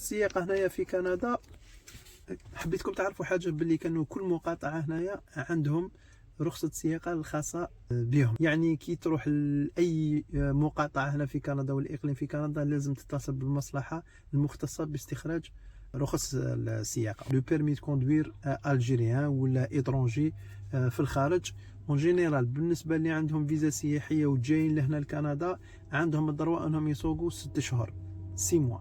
السياقه هنايا في كندا، حبيتكم تعرفوا حاجه باللي كانوا كل مقاطعه هنايا عندهم رخصه السياقه الخاصه بهم. يعني كي تروح لاي مقاطعه هنا في كندا والاقليم في كندا لازم تتصل بالمصلحه المختصه باستخراج رخص السياقه. لو بيرمي دو كوندوير الجيريان ولا ايترونجي في الخارج اون جينيرال، بالنسبه اللي عندهم فيزا سياحيه وجايين لهنا لكندا عندهم الدروة انهم يسوقوا 6 شهور 6 موا.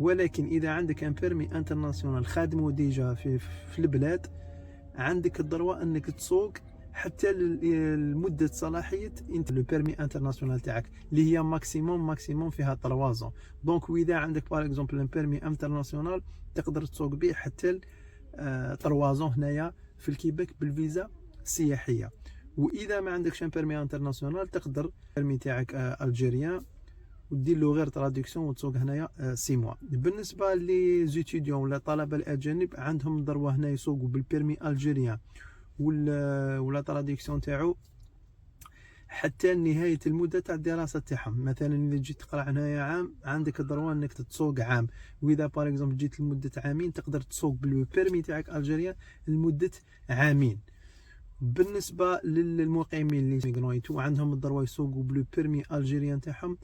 ولكن اذا عندك ان بيرمي انترناسيونال خادمه ديجا في البلاد، عندك الدروة انك تسوق حتى لمده صلاحيه انت لو بيرمي انترناسيونال تاعك اللي هي ماكسيموم فيها 3 زون. دونك واذا عندك باغ اكزومبل ان بيرمي انترناسيونال تقدر تسوق به حتى 3 زون هنايا في الكيبيك بالفيزا السياحيه. واذا ما عندكش ان بيرمي انترناسيونال تقدر البيرمي تاعك الجيريان ودير له غير تراديكسيون وتسوق هنايا 6 موا. بالنسبه لي زيتيديون ولا الطلبه الاجانب عندهم الدروه هنا يسوقوا بالبيرمي الجيريان ولا تراديكسيون تاعو حتى نهايه المده تاع الدراسه تاعهم. مثلا اذا جيت تقرا هنايا عام عندك الدروه انك تسوق عام، واذا باغ اكزومبل جيت لمده عامين تقدر تسوق بالبيرمي تاعك الجيريان لمده عامين. بالنسبه للمقيمين اللي ميغرونيتو عندهم الدروه يسوقوا بالبيرمي الجيريان تاعهم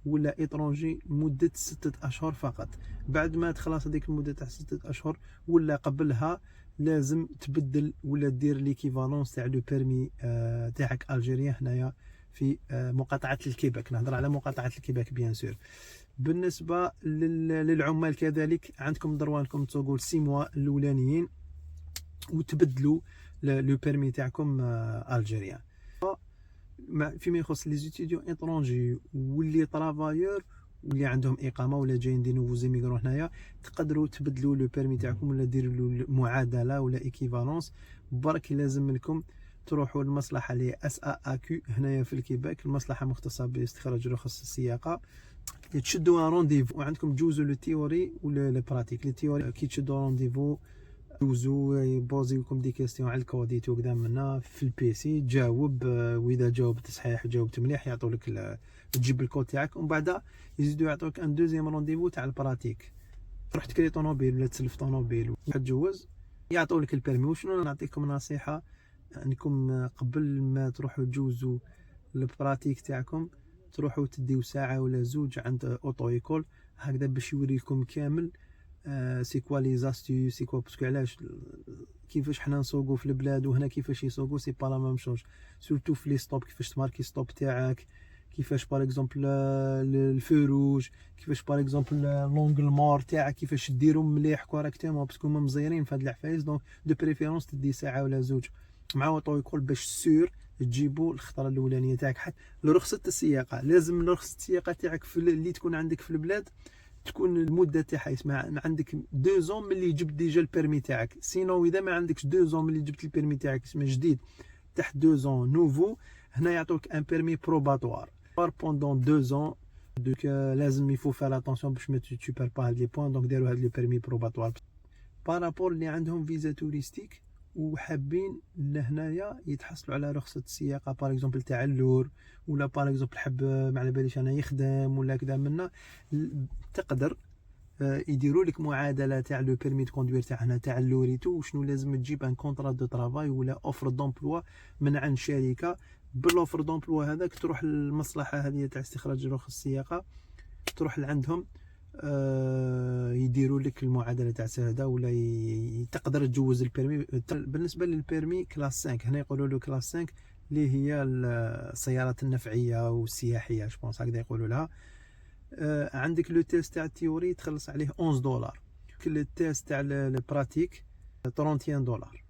ولا ايترونجي لمده 6 اشهر فقط. بعد ما تخلص هذيك المده تاع 6 اشهر ولا قبلها لازم تبدل ولا دير ليكيفالونس تاع لو بيرمي تاعك الجيريان هنايا في مقاطعه الكيباك. نهضر على مقاطعه الكيباك بيان سور. بالنسبه للعمال كذلك عندكم ضروري انكم تسوقوا 6 موا الاولانيين وتبدلوا لو بيرمي تاعكم الجيريان. فيما يخص لي زيتيديون ايترونجي واللي طرافايور واللي عندهم اقامه ولا جايين دي نوفو زيميغرون هنايا تقدروا تبدلوا لو بيرمي تاعكم ولا ديروا معادله ولا ايكيفالونس. برك لازم لكم تروحوا للمصلحه اللي اس ا كيو هنايا في الكيباك، المصلحه مختصه باستخراج رخص السياقه. تشدوا رونديفو وعندكم تجوزوا لو تيوري ولا لو براتيك. لو تيوري كي تشدوا رونديفو دوزو يبوزيوكم دي كيستيون على الكوديت وكذا منا في البيسي تجاوب، واذا جاوبت صحيح جاوبت مليح يعطولك تجيب الكود تاعك، ومن بعد يزيدوا يعطوك ان دوزيام رونديفو تاع البراتيك. تروح تكري طونوبيل ولا تسلف طونوبيل وتجوز يعطولك البيرمي. وشنو نعطيكم نصيحه انكم قبل ما تروحوا تجوزوا البراتيك تاعكم تروحوا تديو ساعه ولا زوج عند اوتو ايكول هكذا باش يوريكم كامل سي كوا لي زاستي سي كوا. باسكو علاش كيفاش حنا نسوقوا في البلاد وهنا كيفاش يسوقوا سي با لا ميم شوز. سورتو في لي ستوب كيفاش تماركي ستوب تاعك، كيفاش باغ اكزومبل الفروج، كيفاش باغ اكزومبل لونغل مور تاعك كيفاش ديرهم مليح كوريكتومون باسكو هما مزيرين في هاد العفايس. دونك دو بريفيرونس تدي ساعه ولا زوج مع اوتو يقول باش سور تجيبوا الخطره الاولانيه تاعك. حتى لرخصه السياقه لازم رخصه السياقه تاعك في اللي تكون عندك في البلاد تكون المده تاعها يسمع عندك 2 زون ملي جبت ديجا البيرمي تاعك. سينو اذا ما عندكش 2 زون ملي جبت البيرمي تاعك اسمه جديد تحت 2 زون نوفو هنا يعطوك ان بيرمي بروباتوار بوندون 2 زون. دوك لازم يفو فار اتونسيون باش ما تشوبر با هاد لي بوين. دونك داروا هاد لو بيرمي بروباتوار بارابور اللي عندهم فيزا توريستيك وحابين لهنايا يتحصلوا على رخصه السياقه باغ اكزومبل تاع اللور ولا باغ اكزومبل حب ما على باليش انا يخدم ولا كذا منا تقدر يديروا لك معادله تاع لو بيرمي دو كوندوير تاعنا تاع اللوريتو. وشنو لازم تجيب ان كونطرا دو طرافاي ولا اوفر دومبلوا من عند شركه. بالاوفر دومبلوا هذاك تروح للمصلحه هذه تاع استخراج رخص السياقه تروح لعندهم يديروا لك المعادله تاع هذا ولا تقدر تجوز البيرمي. بالنسبه للبيرمي كلاس 5 هنا يقولوا له كلاس 5 اللي هي السيارات النفعيه والسياحيه جوبونس هكذا يقولوا لها. عندك لو تيست تاع التيوري تخلص عليه $11، كل التيست تاع البراتيك $31.